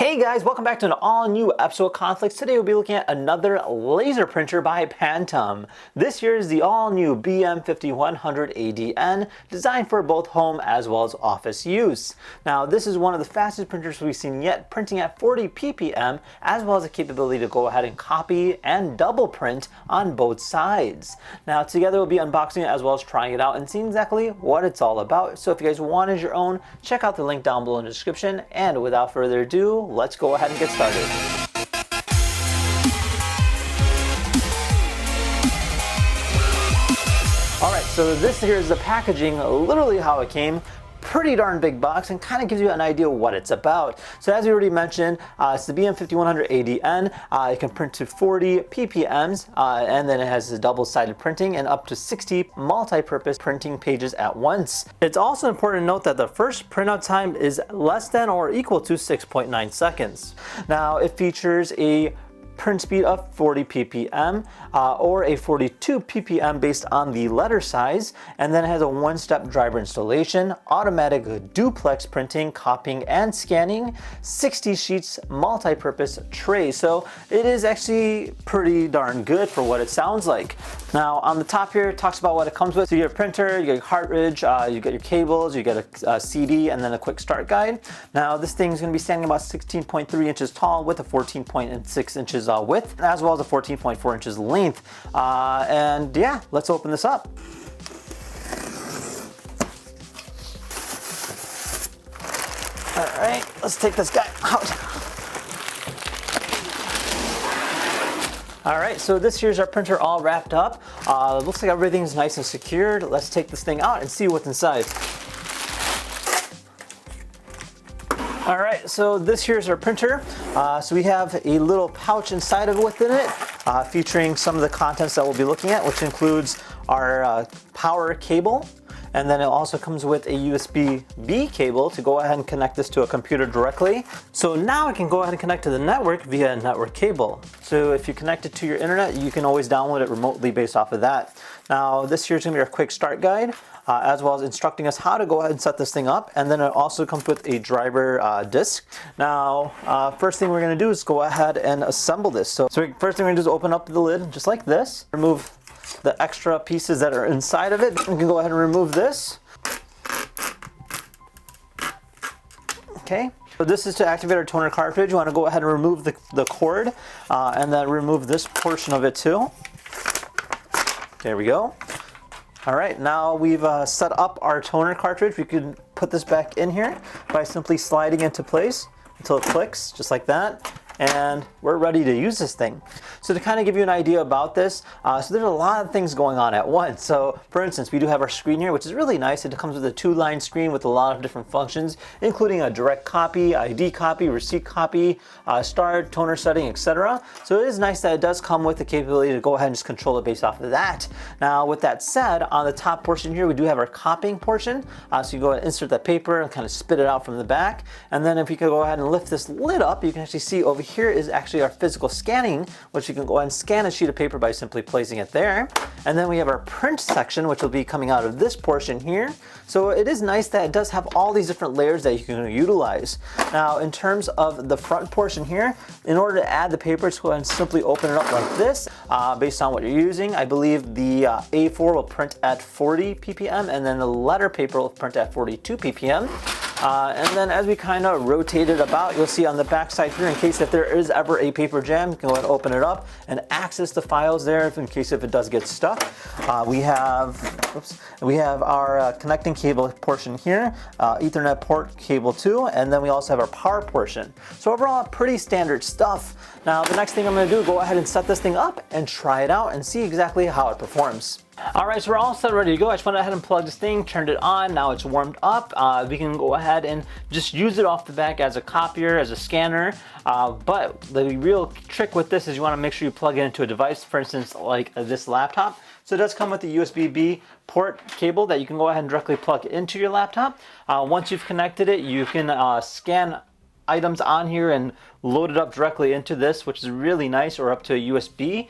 Hey guys, welcome back to an all-new episode of Conflicts. Today we'll be looking at another laser printer by Pantum. This here is the all-new BM5100ADN, designed for both home as well as office use. Now this is one of the fastest printers we've seen yet, printing at 40 ppm, as well as the capability to go ahead and copy and double print on both sides. Now together we'll be unboxing it as well as trying it out and seeing exactly what it's all about. So if you guys wanted your own, check out the link down below in the description, and without further ado, let's go ahead and get started. Alright, so this here is the packaging, literally how it came. Pretty darn big box and kind of gives you an idea of what it's about. So as we already mentioned, it's the BM5100ADN. It can print to 40 ppms and then it has a double-sided printing and up to 60 multi-purpose printing pages at once. It's also important to note that the first printout time is less than or equal to 6.9 seconds. Now it features a print speed of 40 ppm or a 42 ppm based on the letter size, and then it has a one-step driver installation, automatic duplex printing, copying and scanning, 60 sheets multi-purpose tray. So it is actually pretty darn good for what it sounds like. Now on the top here it talks about what it comes with. So you get a printer, you get your cartridge, you get your cables, you get a CD, and then a quick start guide. Now this thing is going to be standing about 16.3 inches tall with a 14.6 inches width, as well as a 14.4 inches length. And yeah, let's open this up. All right, let's take this guy out. All right, so this here's our printer all wrapped up. Looks like everything's nice and secured. Let's take this thing out and see what's inside. All right, so this here's our printer. So we have a little pouch inside of it within it, featuring some of the contents that we'll be looking at, which includes our power cable. And then it also comes with a USB-B cable to go ahead and connect this to a computer directly. So now I can go ahead and connect to the network via a network cable. So if you connect it to your internet, you can always download it remotely based off of that. Now this here's gonna be our quick start guide, as well as instructing us how to go ahead and set this thing up. And then it also comes with a driver disc. Now, first thing we're gonna do is go ahead and assemble this. So first thing we're gonna do is open up the lid just like this, remove the extra pieces that are inside of it. We can go ahead and remove this. Okay, so this is to activate our toner cartridge. You want to go ahead and remove the cord and then remove this portion of it too. There we go. All right, now we've set up our toner cartridge. We can put this back in here by simply sliding into place until it clicks, just like that. And we're ready to use this thing. So to kind of give you an idea about this, so there's a lot of things going on at once. So for instance, we do have our screen here, which is really nice. It comes with a 2-line screen with a lot of different functions, including a direct copy, ID copy, receipt copy, start, toner setting, etc. So it is nice that it does come with the capability to go ahead and just control it based off of that. Now with that said, on the top portion here, we do have our copying portion. So you go ahead and insert that paper and kind of spit it out from the back. And then if you could go ahead and lift this lid up, you can actually see over here is actually our physical scanning, which you can go ahead and scan a sheet of paper by simply placing it there. And then we have our print section, which will be coming out of this portion here. So it is nice that it does have all these different layers that you can utilize. Now in terms of the front portion here, in order to add the paper, just go ahead and simply open it up like this. Based on what you're using, I believe the A4 will print at 40 ppm and then the letter paper will print at 42 ppm. And then as we kind of rotate it about, you'll see on the back side here, in case if there is ever a paper jam, you can go ahead and open it up and access the files there in case if it does get stuck. We have our connecting cable portion here, Ethernet port cable 2, and then we also have our power portion. So overall, pretty standard stuff. Now the next thing I'm going to do is go ahead and set this thing up and try it out and see exactly how it performs. Alright, so we're all set, ready to go. I just went ahead and plugged this thing, turned it on, now it's warmed up. We can go ahead and just use it off the back as a copier, as a scanner. But the real trick with this is you want to make sure you plug it into a device, for instance, like this laptop. So it does come with the USB-B port cable that you can go ahead and directly plug into your laptop. Once you've connected it, you can scan items on here and load it up directly into this, which is really nice, or up to a USB.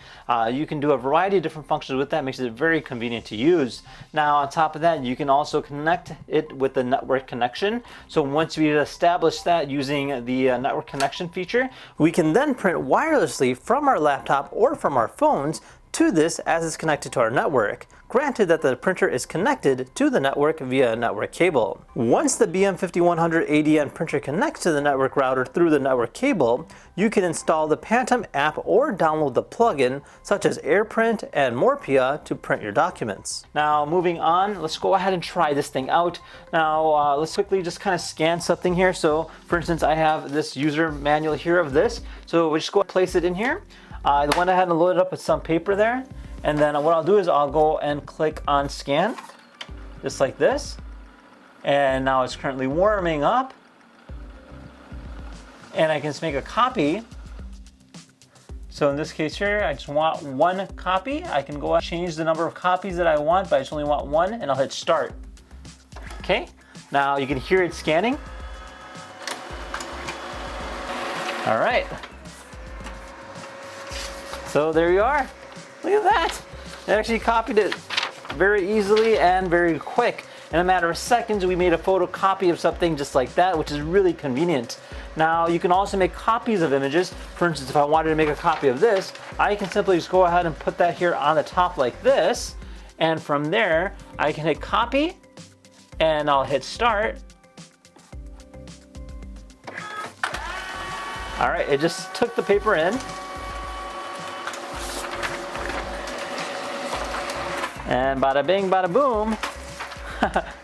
You can do a variety of different functions with that. Makes it very convenient to use. Now on top of that, you can also connect it with the network connection. So once we establish that using the network connection feature, we can then print wirelessly from our laptop or from our phones to this as it's connected to our network, granted that the printer is connected to the network via a network cable. Once the BM5100ADN printer connects to the network router through the network cable, you can install the Pantum app or download the plugin such as AirPrint and Morpia to print your documents. Now moving on, let's go ahead and try this thing out. Now let's quickly just kind of scan something here. So for instance, I have this user manual here of this. So we just go place it in here. I went ahead and loaded up with some paper there, and then what I'll do is I'll go and click on scan, just like this, and now it's currently warming up, and I can just make a copy. So in this case here, I just want one copy. I can go and change the number of copies that I want, but I just only want one, and I'll hit start. Okay, now you can hear it scanning. All right. So there you are. Look at that. It actually copied it very easily and very quick. In a matter of seconds, we made a photocopy of something just like that, which is really convenient. Now, you can also make copies of images. For instance, if I wanted to make a copy of this, I can simply just go ahead and put that here on the top like this. And from there, I can hit copy, and I'll hit start. All right, it just took the paper in. And bada bing, bada boom,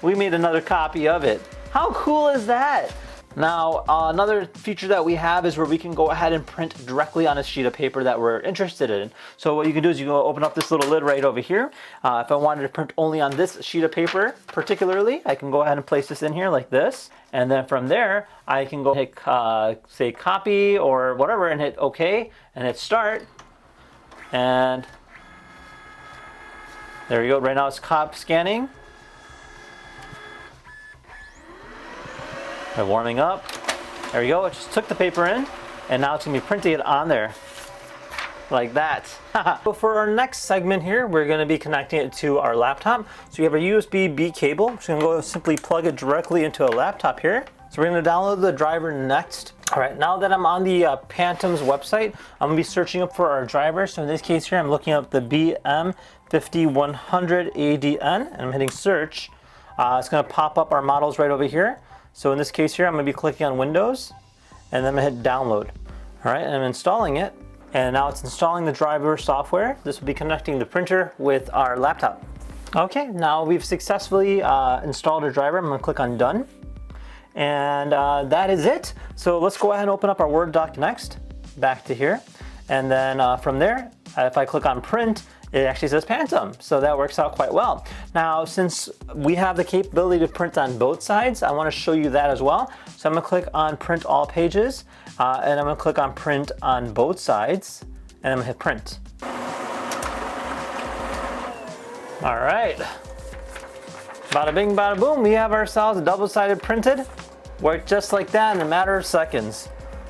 we made another copy of it. How cool is that? Now, another feature that we have is where we can go ahead and print directly on a sheet of paper that we're interested in. So what you can do is you can open up this little lid right over here. If I wanted to print only on this sheet of paper particularly, I can go ahead and place this in here like this. And then from there, I can go hit, say, copy or whatever and hit OK and hit start. And there we go. Right now it's scanning. They're warming up. There we go. It just took the paper in, and now it's going to be printing it on there. Like that. So for our next segment here, we're going to be connecting it to our laptop. So we have a USB-B cable. So we're going to go simply plug it directly into a laptop here. So we're going to download the driver next. All right, now that I'm on the Pantum's website, I'm going to be searching up for our driver. So in this case here, I'm looking up the BM5100ADN, and I'm hitting search. It's going to pop up our models right over here. So in this case here, I'm going to be clicking on Windows, and then I'm going to hit download. All right, and I'm installing it. And now it's installing the driver software. This will be connecting the printer with our laptop. Okay, now we've successfully installed a driver. I'm going to click on done. And that is it. So let's go ahead and open up our Word doc next, back to here. And then from there, if I click on print, it actually says Pantum. So that works out quite well. Now, since we have the capability to print on both sides, I want to show you that as well. So I'm going to click on print all pages, and I'm going to click on print on both sides, and I'm going to hit print. All right. Bada bing, bada boom, we have ourselves a double-sided printed. Worked just like that in a matter of seconds.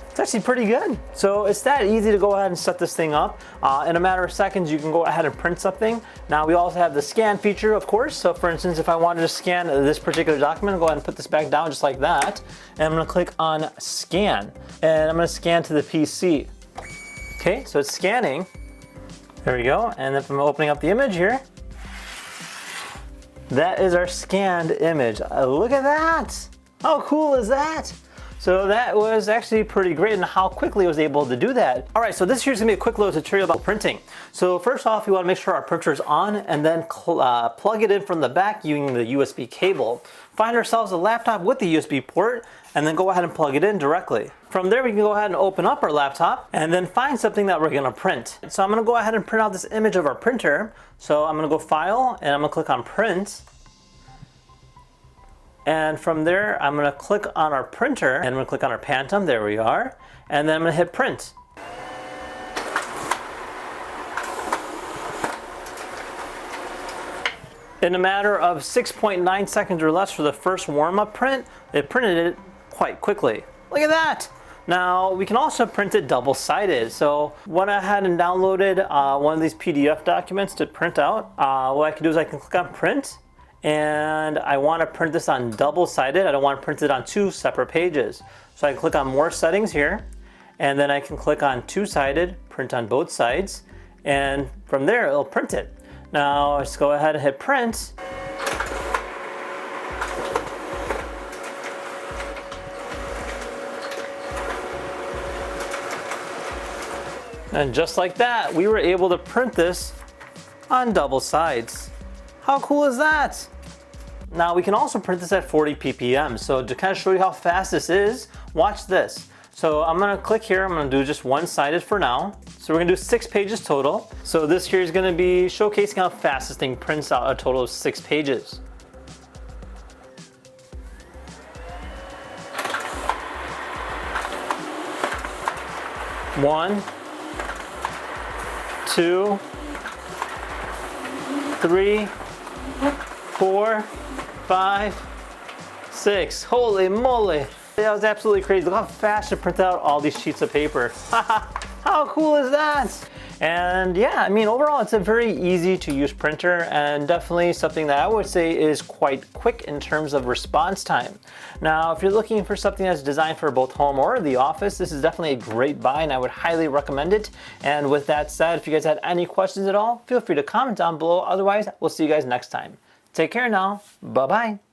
It's actually pretty good. So it's that easy to go ahead and set this thing up. In a matter of seconds, you can go ahead and print something. Now we also have the scan feature, of course. So for instance, if I wanted to scan this particular document, I'll go ahead and put this back down just like that. And I'm gonna click on scan. And I'm gonna scan to the PC. Okay, so it's scanning. There we go. And if I'm opening up the image here, that is our scanned image. Look at that. How cool is that? So that was actually pretty great, and how quickly I was able to do that. All right, so this here's gonna be a quick little tutorial about printing. So first off, we wanna make sure our printer is on, and then plug it in from the back using the USB cable. Find ourselves a laptop with the USB port, and then go ahead and plug it in directly. From there, we can go ahead and open up our laptop, and then find something that we're gonna print. So I'm gonna go ahead and print out this image of our printer. So I'm gonna go File, and I'm gonna click on Print. And from there, I'm gonna click on our printer, and I'm gonna click on our Pantum, there we are, and then I'm gonna hit print. In a matter of 6.9 seconds or less for the first warm-up print, it printed it quite quickly. Look at that. Now we can also print it double-sided. So went ahead and downloaded one of these PDF documents to print out. What I can do is I can click on print, and I want to print this on double-sided. I don't want to print it on two separate pages. So I can click on more settings here, and then I can click on two-sided, print on both sides, and from there it'll print it. Now let's go ahead and hit print. And just like that, we were able to print this on double sides. How cool is that? Now we can also print this at 40 ppm. So to kind of show you how fast this is, watch this. So I'm gonna click here, I'm gonna do just one-sided for now. So we're gonna do 6 pages total. So this here is gonna be showcasing how fast this thing prints out a total of 6 pages. One, 2, 3, 4, 5, 6. Holy moly! That was absolutely crazy. Look how fast it printed out all these sheets of paper. How cool is that? And yeah, I mean, overall, it's a very easy to use printer, and definitely something that I would say is quite quick in terms of response time. Now, if you're looking for something that's designed for both home or the office, this is definitely a great buy, and I would highly recommend it. And with that said, if you guys had any questions at all, feel free to comment down below. Otherwise, we'll see you guys next time. Take care now. Bye-bye.